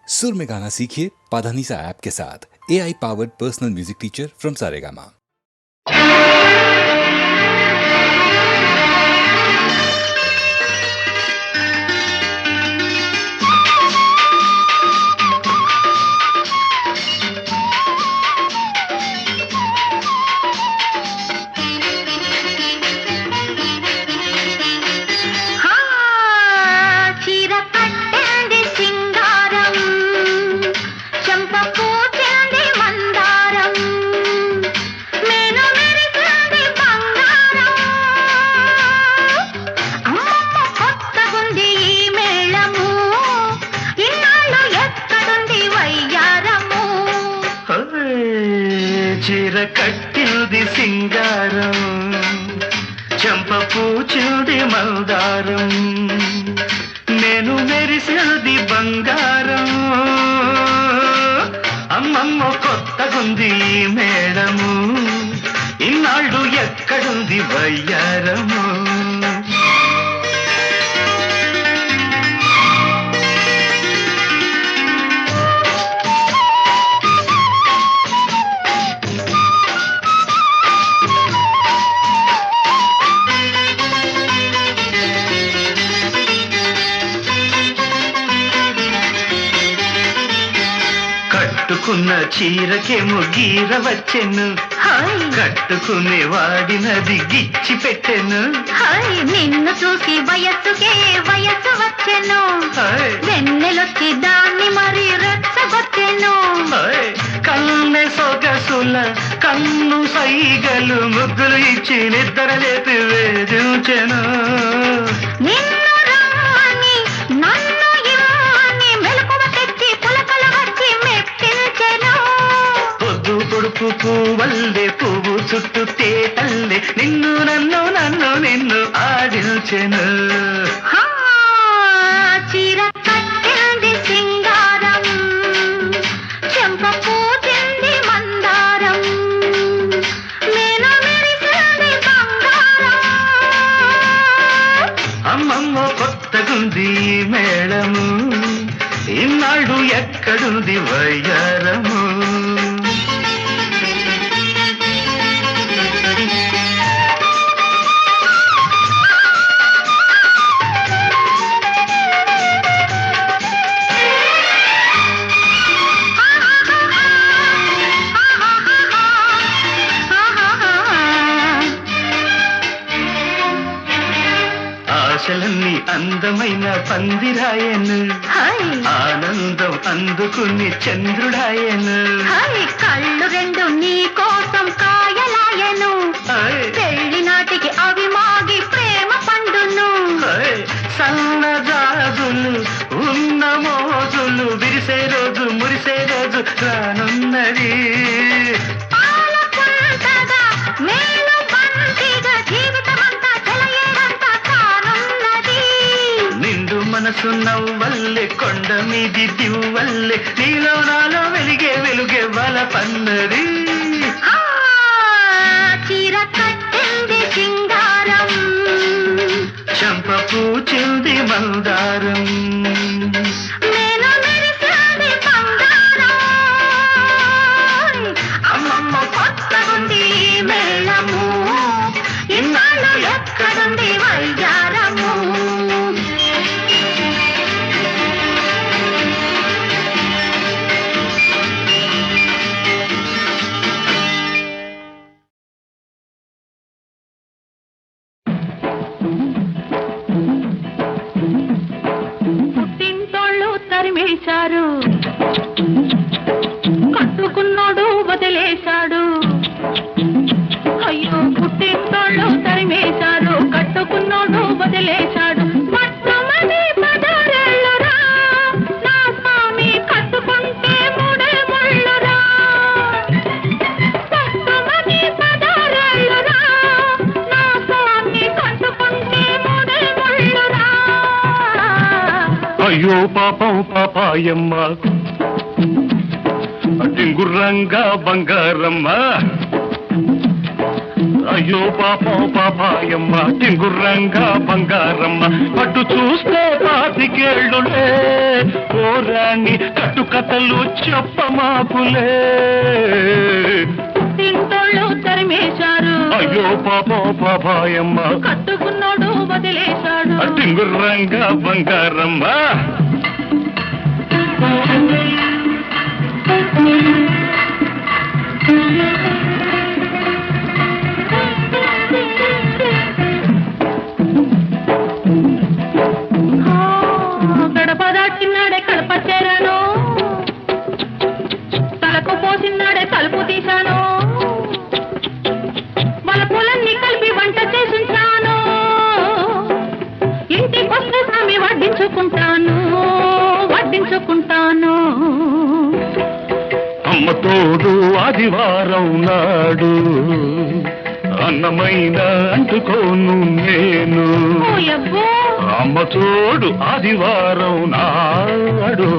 सुर में गाना सीखिए पाधानीसा ऐप के साथ। AI powered personal music teacher from Saregama. చీర కట్టింది సింగారం, చెంప పూచింది మందారం, నేను మెరిసినది బంగారం. అమ్మమ్మ కొత్తగుంది ఈ మేడము, ఇన్నాళ్ళు ఎక్కడుంది వయ్యారము. కట్టుకున్న చీరకేమో గీర వచ్చెను, కట్టుకునే వాడినది గిచ్చి పెట్టెను. నిన్ను చూసి వయస్సుకే వయస్సు వచ్చెను, వెన్నెలొచ్చి దాన్ని మరి రెచ్చగొట్టెను. కన్నె సొగసుల కన్ను సైగలు ముగ్గులు ఇచ్చి నిద్ర లేపి వేధించెను. నిన్ను రమ్మని నన్ను ఇవ్వని మెలకువ తెచ్చి పులకలు వచ్చి మెప్పించెను. పొద్దు పొడుపు పువ్వల్లే పువ్వు చుట్టూ తేటల్లే నిన్ను నన్ను నన్ను నిన్ను ఆడించెను. చీర కట్టింది సింగారం, చెంప పూచింది మందారం, నేను మెరిసింది బంగారం. అమ్మమ్మ కొత్తగుంది మేళము, ఇన్నాళ్ళు ఎక్కడుంది వయ్యారము. ఆశలన్నీ అందమైన పందిరాయను, ఆనందం అందుకుని చంద్రుడాయను. కళ్ళు రెండు నీ కోసం కాయలాయను, పెళ్లి నాటికి అవి మాగి ప్రేమ పండును. సన్నజాజులు ఉన్న మోజులు విరిసే రోజు మురిసే రోజు రానున్నది. మనసు నవ్వల్లే కొండ మీది దివ్వల్లే నీలో నాలో వెలిగే వెలుగే వల పన్నది. చీర కట్టింది సింగారం, చెంప పూచింది మందారం, నేను మెరిసింది బంగారం. అమ్మమ్మ కొత్తగుంది మేళము, ఇన్నాళ్ళు ఎక్కడుంది వయ్యారము. పుట్టింటోళ్ళు తరిమేశారు, కట్టుకున్నోడు వదిలేశాడు. అయ్యో పుట్టింటోళ్ళు తరిమేశారు, కట్టుకున్నోడు వదిలేశాడు. మొట్టమొదటి పదరేళ్ళురా నా స్వామి, కట్టుకుంటే మూడే ముళ్ళురా. మొట్టమొదటి పదరేళ్ళురా నా స్వామి, కట్టుకుంటే మూడే ముళ్ళురా. అయ్యో పాపం పాపాయమ్మ, టింగుర్రంగా బంగారమ్మ, అయ్యో పాపం పాపాయమ్మ టింగుర్రంగా బంగారమ్మ పట్టు చూస్తే పాతికేళ్ళులే ఓరాణి కట్టుకథలు చెప్పమాకులే తింటోళ్ళు తరిమేశారు అయ్యో పాపం పాపాయమ్మ కట్టుకున్నాడు వదిలేశాడు టింగుర్రంగా బంగారమ్మ గడప దాటినాడే కడప చేరాను తలకు పోసినాడే తలుపు తీశాను వాళ్ళ పొలాన్ని కలిపి వంట చేసుంటాను ఇంటికొస్తే స్వామి వడ్డించుకుంటాను అమ్మ తోడు ఆదివారం నాడు అన్నమైన అంటుకోను నేను అమ్మ తోడు ఆదివారం నాడు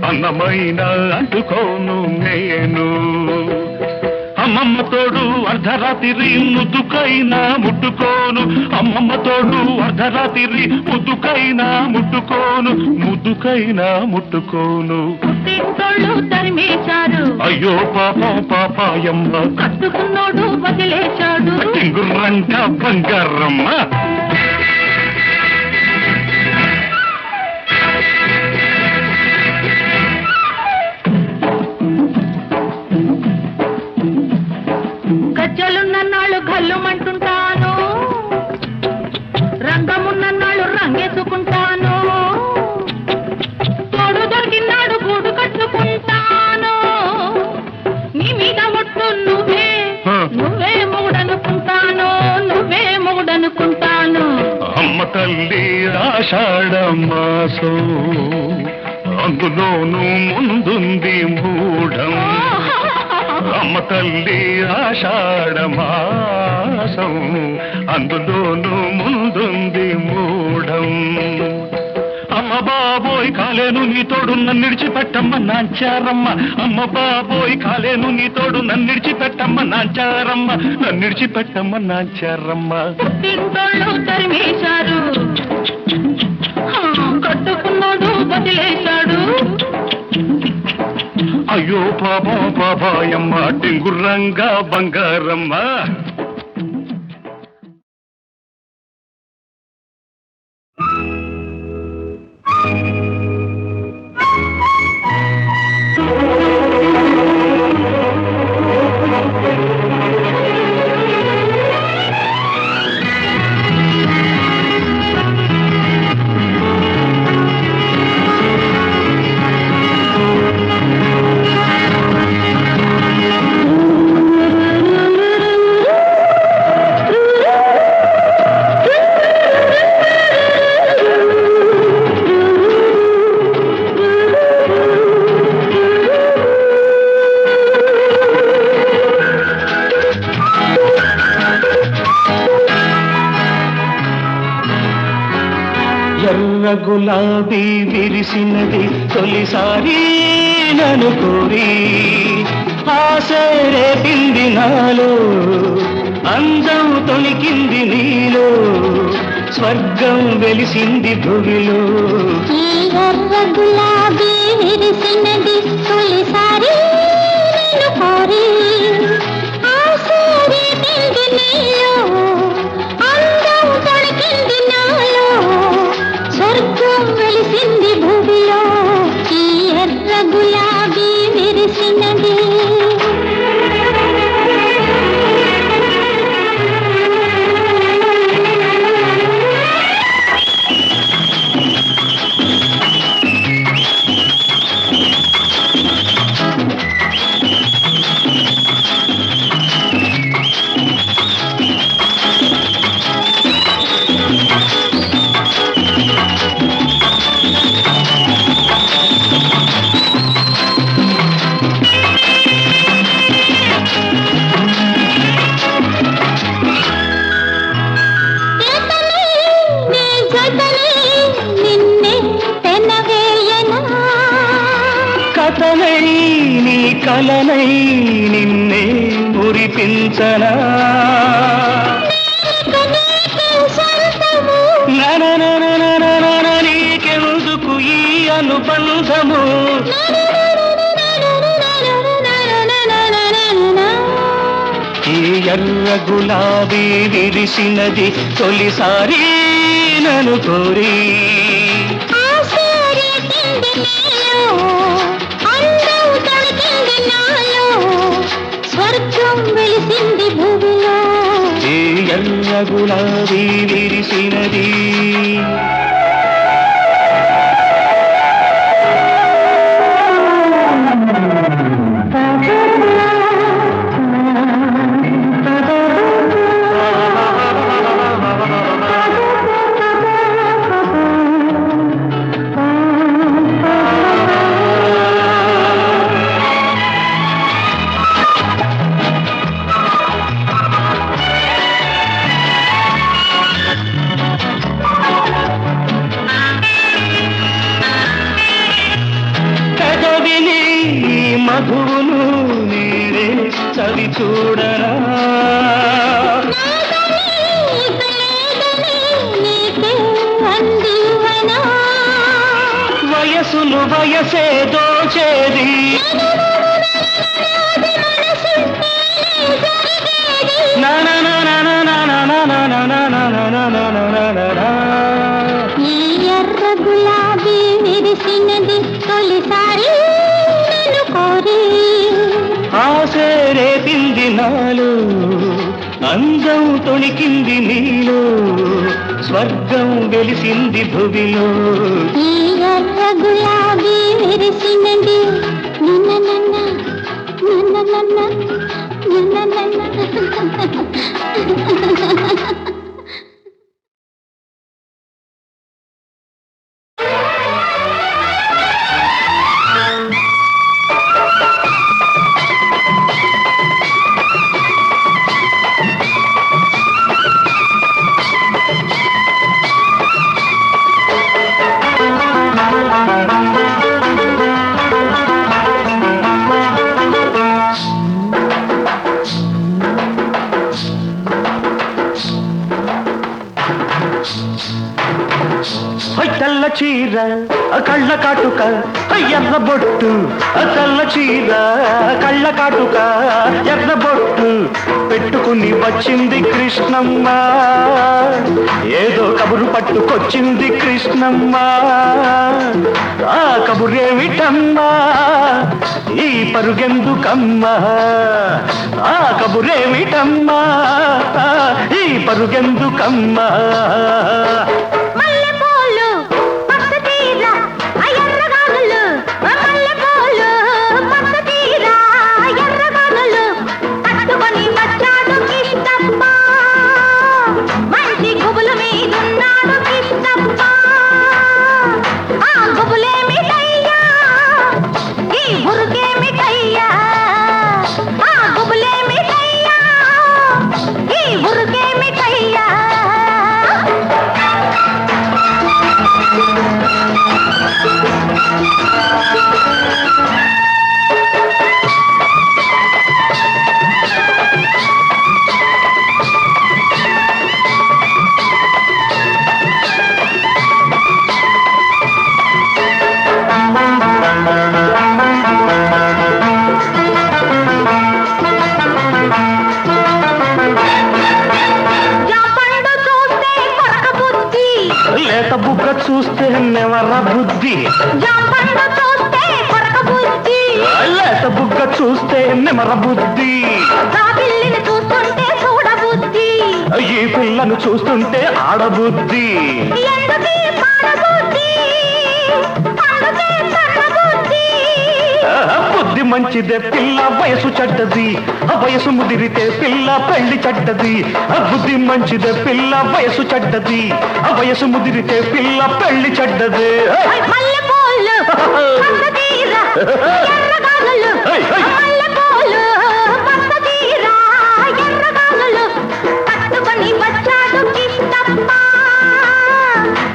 అన్నమైన అంటుకోను నేను అమ్మమ్మ తోడు అర్ధరాత్రి ముద్దుకైనా ముట్టుకోను అమ్మమ్మ తోడు అర్ధరాత్రి ముద్దుకైనా ముట్టుకోను పుట్టింటోళ్ళు తరిమేశారు అయ్యో పాపం పాపాయమ్మ కట్టుకున్నోడు వదిలేశాడు టింగుర్రంగా బంగారమ్మ గజ్జలున్నన్నాళ్ళు గల్లుమంటుంటాను రంగమున్నన్నాళ్ళు రంగేసుకుంటాను తోడు దొరికినాడు గూడు కట్టుకుంటాను నీ మీద ఒట్టు నువ్వే మొగుడనుకుంటాను అమ్మ తల్లి ఆషాఢ మాసం అందులోనూ ముందుంది మూఢం అమ్మ తల్లి ఆషాఢ మాసం అందులోనూ ముందుంది మూఢం అమ్మ బాబోయ్ కాలేను నీ తోడు నన్ను విడిచిపెట్టమ్మ నాంచారమ్మ అమ్మ బాబోయ్ కాలేను నీ తోడు నన్ను విడిచిపెట్టమ్మ నాంచారమ్మ పుట్టింటోళ్ళు తరిమేశారు కట్టుకున్నాడు వదిలేశాడు అయ్యో పాపం పాపాయమ్మ టింగుర్రంగా బంగారమ్మ ఎర్ర గులాబీ విరిసినది తొలిసారి నన్ను కోరి ఆశ రేపింది నాలో అందం తొలికింది నీలో స్వర్గం వెలిసింది భువిలో ఎర్ర గులాబీ విరిసినది తొలిసారి నిన్ను కోరి ఆశ రేపింది నీలో అందం తొలికింది నాలో స్వర్గం వెలిసింది భూమిలో ఈ ఎర్ర గులాబీ విరిసినది జతనై నీ కలనై నిన్నే మురిపించనా నీకెందుకు ఈ అనుబంధము ఈ ఎర్ర గులాబీ విరిసినది తొలిసారి నన్ను కోరి స్వర్గం వెలిసింది భూమిలో ఈ ఎర్ర గులాబీ విరిసినది మధువును నేనే చవి చూడరా వయసును వయసే దోచేది ఈ ఎర్ర గులాబీ విరిసినది తొలిసారి నన్ను కోరి ఆశే రేపింది నాలో అందం తొణికింది నీలో స్వర్గం వెలిసింది భువిలో ఈ ఎర్ర గులాబీ విరిసినది నిన్న నన్న నిన్న నన్న నిన్న నన్న తెల్ల చీర కళ్ళ కాటుక ఎర్ర బొట్టు తెల్ల చీర కళ్ళ కాటుక ఎర్ర బొట్టు పెట్టుకుని వచ్చింది కృష్ణమ్మ ఏదో కబురు పట్టుకొచ్చింది కృష్ణమ్మ ఆ కబురేమిటమ్మా ఈ పరుగెందుకమ్మా ఆ కబురేమిటమ్మా ఈ పరుగెందుకమ్మా లేత బుగ్గ చూస్తే నెవర బుద్ధి లేత బుగ్గ చూస్తే నెమర బుద్ధి ఈ పిల్లను చూస్తుంటే ఆడబుద్ధి బుద్ధి మంచిదే పిల్ల వయసు చెడ్డది వయసు ముదిరితే పిల్ల పెళ్లి చెడ్డది బుద్ధి మంచిదే పిల్ల వయసు చెడ్డది వయసు ముదిరితే పిల్ల పెళ్లి చెడ్డది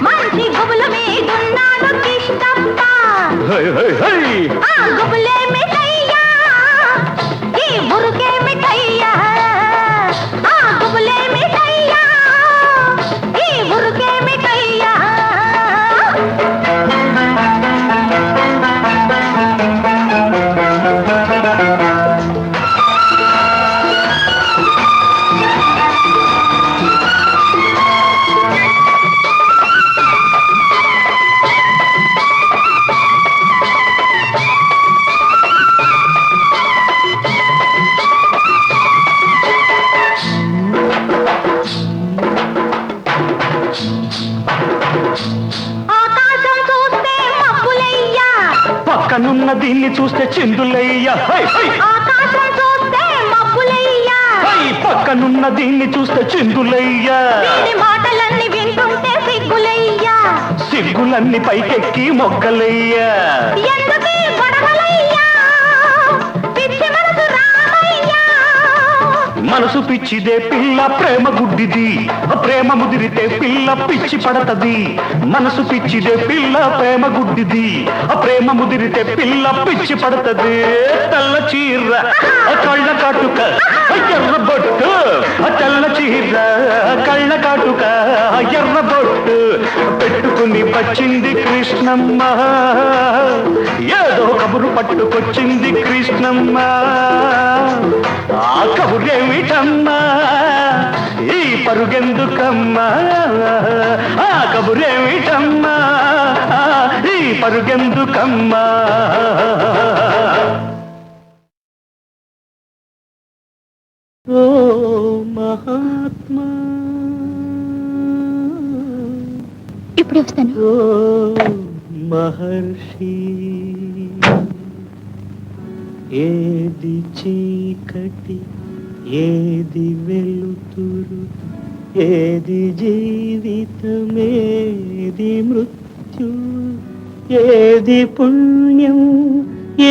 మంచి గుబుల మీదున్నాడు కిష్టప్ప ఆ గుబులే మిఠయ్యా ఈ బురుకే మిఠయ్యా ఆ గుబులే మిఠయ్యా ఈ బురుకే మిఠయ్యా ఆకాశం చూస్తే మబ్బులయ్యా పక్కనున్న దీన్ని చూస్తే చిందులయ్యా ఆకాశం చూస్తే మబ్బులయ్యా పక్కనున్న దీన్ని చూస్తే చిందులయ్యా వీడి మాటలన్నీ వింటుంటే సిగ్గులయ్యా సిగ్గులన్నీ పైకెక్కి మొగ్గలయ్యా ఎందుకీ గొడవలయ్యా పిచ్చి మనసు రామయ్యా మనసు పిచ్చిదే పిల్ల ప్రేమ గుడ్డిది ప్రేమ ముదిరితే పిల్ల పిచ్చి పడతది మనసు పిచ్చిదే పిల్ల ప్రేమ గుడ్డిది ప్రేమ ముదిరితే పిల్ల పిచ్చి పడతది తెల్ల చీర కళ్ళ కాటుక ఎర్ర బొట్టు తెల్ల చీర కళ్ళ కాటుక ఎర్ర బొట్టు పెట్టుకుని వచ్చింది కృష్ణమ్మ ఏదో కబురు పట్టుకొచ్చింది కృష్ణమ్మ ఆ కబురేమిటమ్మా ఈ పరుగెందుకమ్మా ఆ కబురేమిటమ్మా ఈ పరుగెందుకమ్మా ఓ మహాత్మా ఇప్పుడు వస్తాను ఓ మహర్షి ఏది చీకటి ఏది వెలుతురు ఏది జీవితమేది మృత్యు ఏది పుణ్యం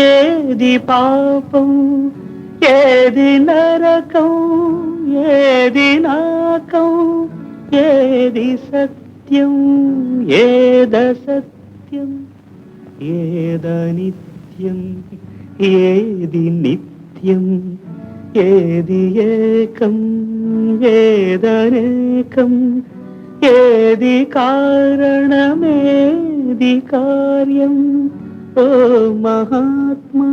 ఏది పాపం ఏది నరకం ఏది నాకం ఏది సత్యం ఏదసత్యం ఏదనిత్యం ఏది నిత్యం ఏది ఏకం ఏదనేకం ఏది కారణమేది కార్యం ఓ మహాత్మా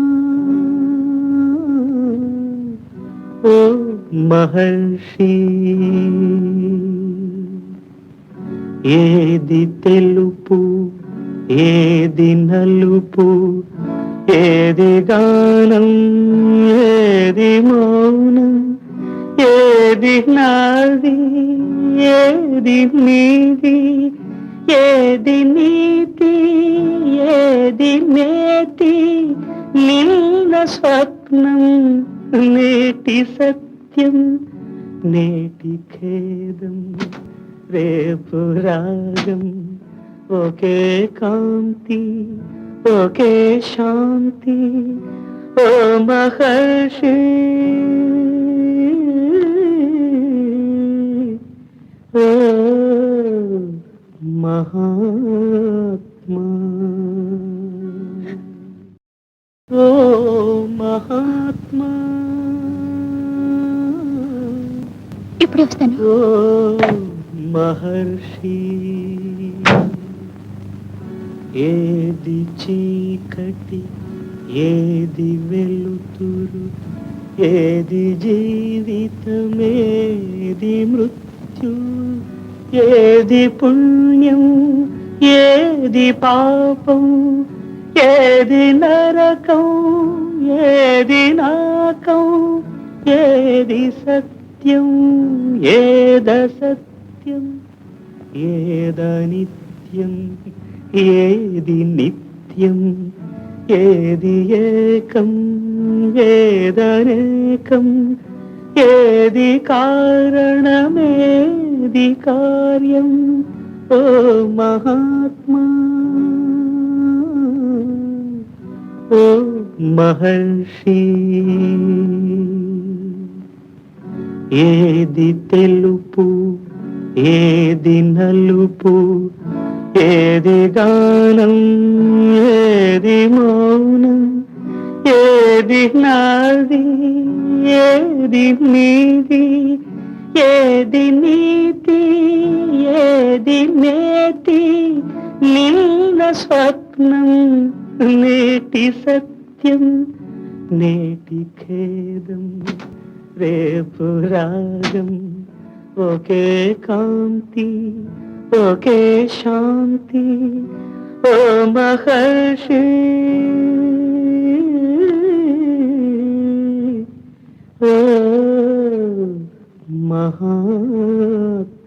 ఓ మహర్షి ఏది తెలుపు ఏది నలుపు ఏది గానం ఏది మౌనం ఏది నాది ఏది నీది ఏది నీతి ఏది నేతి నిన్న స్వప్నం నేటి సత్యం నేటి ఖేదం రేపు రాగం ఒకే కాంతి ఒకే శాంతి ఓ మహర్షి ఓ మహాత్మా ఓ మహాత్మా ఇప్పుడు వస్తాను ఓ మహర్షి ఏది చీకటి ఏది వెలుతురు ఏది జీవితమేది మృత్యు ఏది పుణ్యం ఏది పాపం ఏది నరకం ఏది నాకం ఏది సత్యం ఏదసత్యం ఏదనిత్యం ఏది నిత్యం ఏది ఏకం ఏదనేకం ఏది కారణమేది కార్యం ఓ మహాత్మా ఓ మహర్షి ఏది తెలుపు ఏది నలుపు ఏది గానం ఏది మౌనం ఏది నాది ఏది నీది ఏది నీతి ఏది నేతి నిన్న స్వప్నం నేటి సత్యం నేటి ఖేదం రేపు రాగం ఒకే కాంతి ఒకే శాంతి ఓ మహర్షి ఓ మహాత్మా